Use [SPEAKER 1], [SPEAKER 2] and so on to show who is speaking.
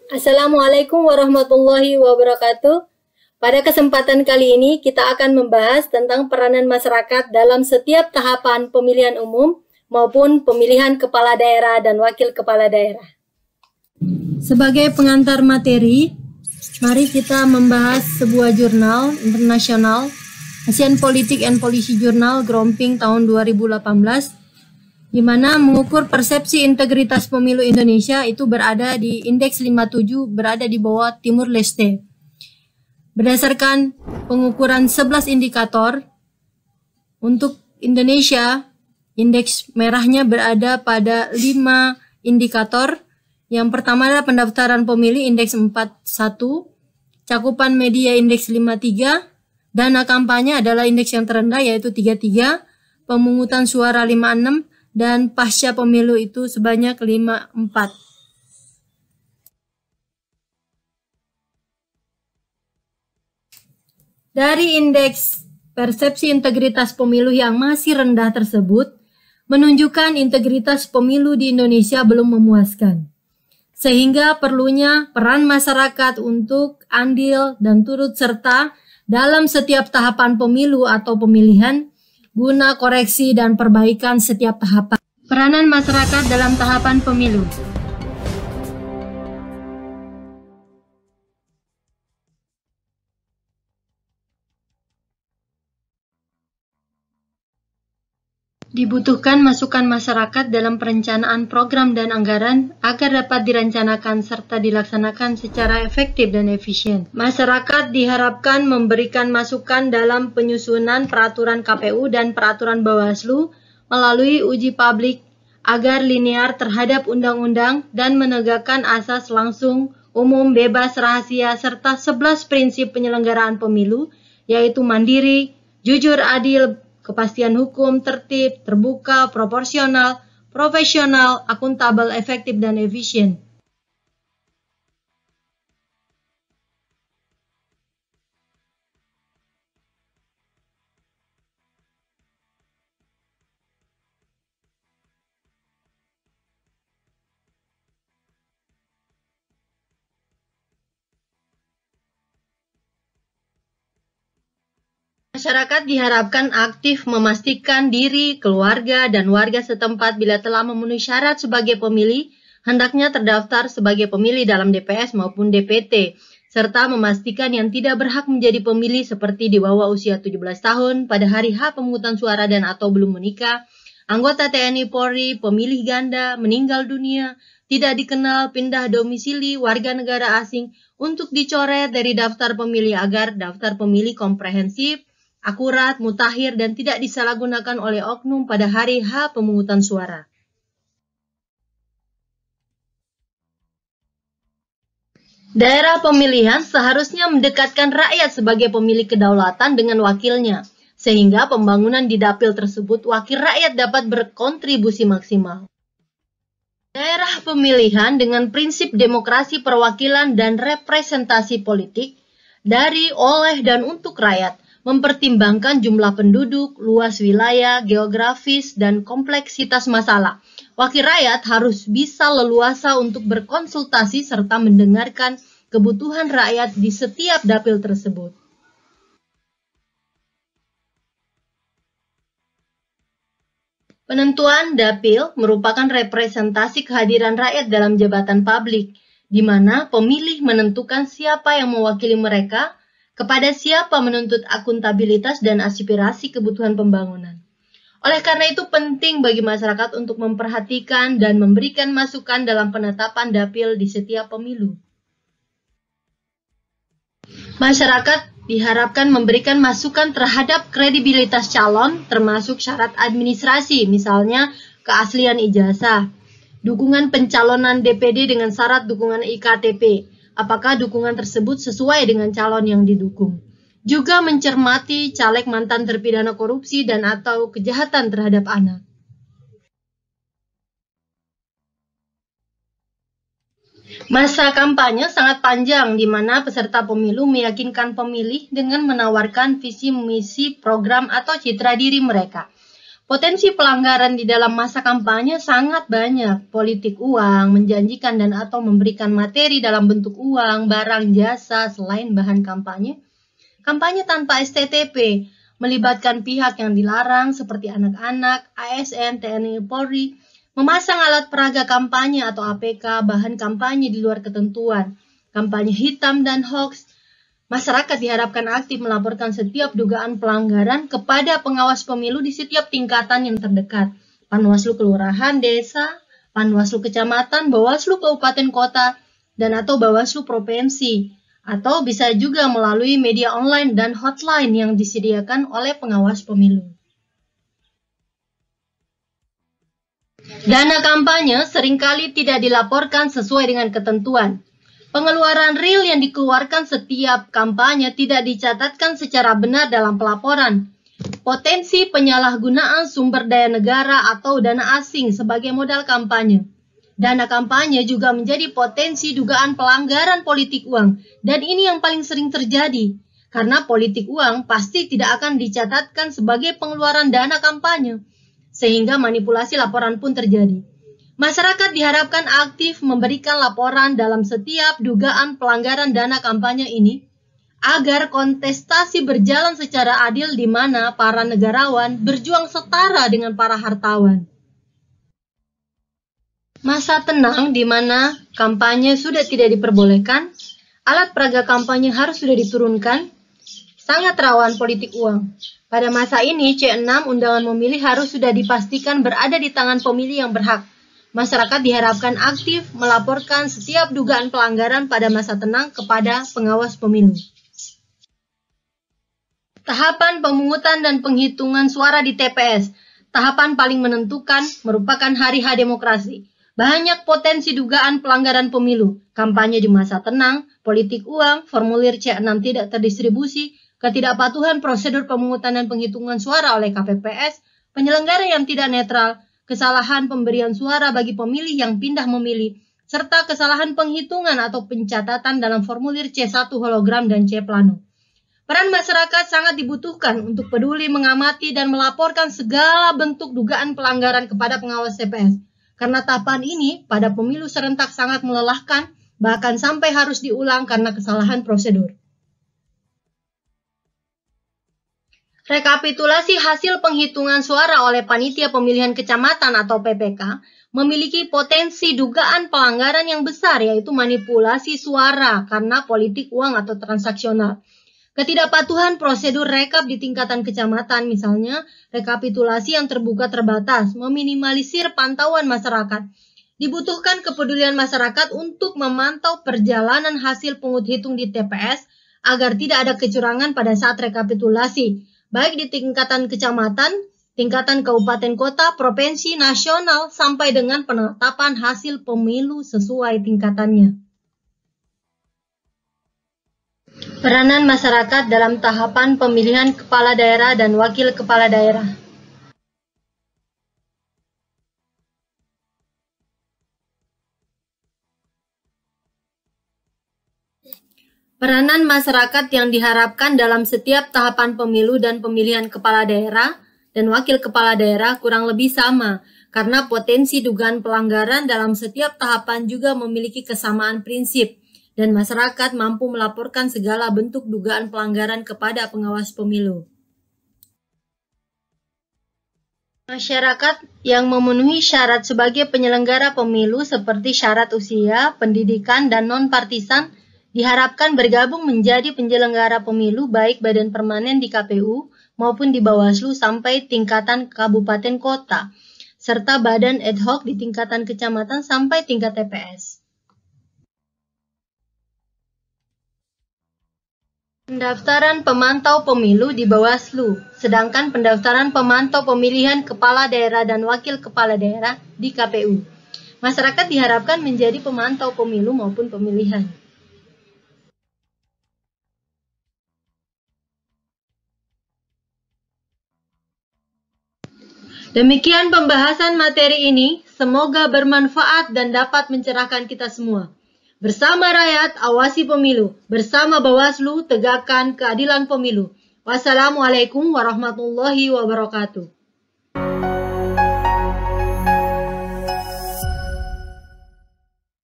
[SPEAKER 1] Assalamualaikum warahmatullahi wabarakatuh. Pada kesempatan kali ini kita akan membahas tentang peranan masyarakat dalam setiap tahapan pemilihan umum maupun pemilihan kepala daerah dan wakil kepala daerah. Sebagai pengantar materi, mari kita membahas sebuah jurnal internasional, Asian Politics and Policy Journal Grouping tahun 2018, di mana mengukur persepsi integritas pemilu Indonesia itu berada di indeks 57, berada di bawah Timur Leste. Berdasarkan pengukuran 11 indikator, untuk Indonesia, indeks merahnya berada pada 5 indikator. Yang pertama adalah pendaftaran pemilih indeks 41, cakupan media indeks 53, dana kampanye adalah indeks yang terendah yaitu 33, pemungutan suara 56, dan pasca pemilu itu sebanyak 54. Dari indeks persepsi integritas pemilu yang masih rendah tersebut, menunjukkan integritas pemilu di Indonesia belum memuaskan. Sehingga perlunya peran masyarakat untuk andil dan turut serta dalam setiap tahapan pemilu atau pemilihan, guna koreksi dan perbaikan setiap tahapan. Peranan masyarakat dalam tahapan pemilu. Dibutuhkan masukan masyarakat dalam perencanaan program dan anggaran agar dapat direncanakan serta dilaksanakan secara efektif dan efisien. Masyarakat diharapkan memberikan masukan dalam penyusunan peraturan KPU dan peraturan Bawaslu melalui uji publik agar linear terhadap undang-undang dan menegakkan asas langsung, umum, bebas, rahasia, serta 11 prinsip penyelenggaraan pemilu, yaitu mandiri, jujur, adil, kepastian hukum, tertib, terbuka, proporsional, profesional, akuntabel, efektif, dan efisien. Masyarakat diharapkan aktif memastikan diri, keluarga, dan warga setempat bila telah memenuhi syarat sebagai pemilih, hendaknya terdaftar sebagai pemilih dalam DPS maupun DPT, serta memastikan yang tidak berhak menjadi pemilih seperti di bawah usia 17 tahun pada hari H pemungutan suara dan atau belum menikah, anggota TNI Polri, pemilih ganda, meninggal dunia, tidak dikenal, pindah domisili, warga negara asing, untuk dicoret dari daftar pemilih agar daftar pemilih komprehensif, akurat, mutakhir, dan tidak disalahgunakan oleh oknum pada hari H pemungutan suara. Daerah pemilihan seharusnya mendekatkan rakyat sebagai pemilik kedaulatan dengan wakilnya, sehingga pembangunan di dapil tersebut wakil rakyat dapat berkontribusi maksimal. Daerah pemilihan dengan prinsip demokrasi perwakilan dan representasi politik dari, oleh, dan untuk rakyat, mempertimbangkan jumlah penduduk, luas wilayah, geografis, dan kompleksitas masalah. Wakil rakyat harus bisa leluasa untuk berkonsultasi serta mendengarkan kebutuhan rakyat di setiap dapil tersebut. Penentuan dapil merupakan representasi kehadiran rakyat dalam jabatan publik, di mana pemilih menentukan siapa yang mewakili mereka, kepada siapa menuntut akuntabilitas dan aspirasi kebutuhan pembangunan. Oleh karena itu penting bagi masyarakat untuk memperhatikan dan memberikan masukan dalam penetapan dapil di setiap pemilu. Masyarakat diharapkan memberikan masukan terhadap kredibilitas calon, termasuk syarat administrasi, misalnya keaslian ijazah, dukungan pencalonan DPD dengan syarat dukungan IKTP, apakah dukungan tersebut sesuai dengan calon yang didukung. Juga mencermati caleg mantan terpidana korupsi dan atau kejahatan terhadap anak. Masa kampanye sangat panjang di mana peserta pemilu meyakinkan pemilih dengan menawarkan visi misi program atau citra diri mereka. Potensi pelanggaran di dalam masa kampanye sangat banyak. Politik uang, menjanjikan dan atau memberikan materi dalam bentuk uang, barang, jasa selain bahan kampanye. Kampanye tanpa STTP, melibatkan pihak yang dilarang seperti anak-anak, ASN, TNI, Polri, memasang alat peraga kampanye atau APK, bahan kampanye di luar ketentuan, kampanye hitam dan hoax. Masyarakat diharapkan aktif melaporkan setiap dugaan pelanggaran kepada pengawas pemilu di setiap tingkatan yang terdekat. Panwaslu Kelurahan, Desa, Panwaslu Kecamatan, Bawaslu Kabupaten Kota, dan atau Bawaslu Provinsi. Atau bisa juga melalui media online dan hotline yang disediakan oleh pengawas pemilu. Dana kampanye seringkali tidak dilaporkan sesuai dengan ketentuan. Pengeluaran real yang dikeluarkan setiap kampanye tidak dicatatkan secara benar dalam pelaporan. Potensi penyalahgunaan sumber daya negara atau dana asing sebagai modal kampanye. Dana kampanye juga menjadi potensi dugaan pelanggaran politik uang, dan ini yang paling sering terjadi. Karena politik uang pasti tidak akan dicatatkan sebagai pengeluaran dana kampanye, sehingga manipulasi laporan pun terjadi. Masyarakat diharapkan aktif memberikan laporan dalam setiap dugaan pelanggaran dana kampanye ini, agar kontestasi berjalan secara adil di mana para negarawan berjuang setara dengan para hartawan. Masa tenang di mana kampanye sudah tidak diperbolehkan, alat peraga kampanye harus sudah diturunkan, sangat rawan politik uang. Pada masa ini, C6 undangan memilih harus sudah dipastikan berada di tangan pemilih yang berhak. Masyarakat diharapkan aktif melaporkan setiap dugaan pelanggaran pada masa tenang kepada pengawas pemilu. Tahapan pemungutan dan penghitungan suara di TPS, tahapan paling menentukan, merupakan hari H demokrasi. Banyak potensi dugaan pelanggaran pemilu, kampanye di masa tenang, politik uang, formulir C6 tidak terdistribusi, ketidakpatuhan prosedur pemungutan dan penghitungan suara oleh KPPS, penyelenggara yang tidak netral, kesalahan pemberian suara bagi pemilih yang pindah memilih, serta kesalahan penghitungan atau pencatatan dalam formulir C1 hologram dan C plano. Peran masyarakat sangat dibutuhkan untuk peduli mengamati dan melaporkan segala bentuk dugaan pelanggaran kepada pengawas TPS. Karena tahapan ini pada pemilu serentak sangat melelahkan, bahkan sampai harus diulang karena kesalahan prosedur. Rekapitulasi hasil penghitungan suara oleh Panitia Pemilihan Kecamatan atau PPK memiliki potensi dugaan pelanggaran yang besar, yaitu manipulasi suara karena politik uang atau transaksional. Ketidakpatuhan prosedur rekap di tingkatan kecamatan, misalnya rekapitulasi yang terbuka terbatas, meminimalisir pantauan masyarakat. Dibutuhkan kepedulian masyarakat untuk memantau perjalanan hasil pungut hitung di TPS agar tidak ada kecurangan pada saat rekapitulasi, baik di tingkatan kecamatan, tingkatan kabupaten kota, provinsi, nasional, sampai dengan penetapan hasil pemilu sesuai tingkatannya. Peranan masyarakat dalam tahapan pemilihan kepala daerah dan wakil kepala daerah. Peranan masyarakat yang diharapkan dalam setiap tahapan pemilu dan pemilihan kepala daerah dan wakil kepala daerah kurang lebih sama, karena potensi dugaan pelanggaran dalam setiap tahapan juga memiliki kesamaan prinsip, dan masyarakat mampu melaporkan segala bentuk dugaan pelanggaran kepada pengawas pemilu. Masyarakat yang memenuhi syarat sebagai penyelenggara pemilu seperti syarat usia, pendidikan, dan non-partisan diharapkan bergabung menjadi penyelenggara pemilu baik badan permanen di KPU maupun di Bawaslu sampai tingkatan kabupaten kota, serta badan ad hoc di tingkatan kecamatan sampai tingkat TPS. Pendaftaran pemantau pemilu di Bawaslu, sedangkan pendaftaran pemantau pemilihan kepala daerah dan wakil kepala daerah di KPU. Masyarakat diharapkan menjadi pemantau pemilu maupun pemilihan. Demikian pembahasan materi ini, semoga bermanfaat dan dapat mencerahkan kita semua. Bersama rakyat, awasi pemilu. Bersama Bawaslu, tegakkan keadilan pemilu. Wassalamualaikum warahmatullahi wabarakatuh.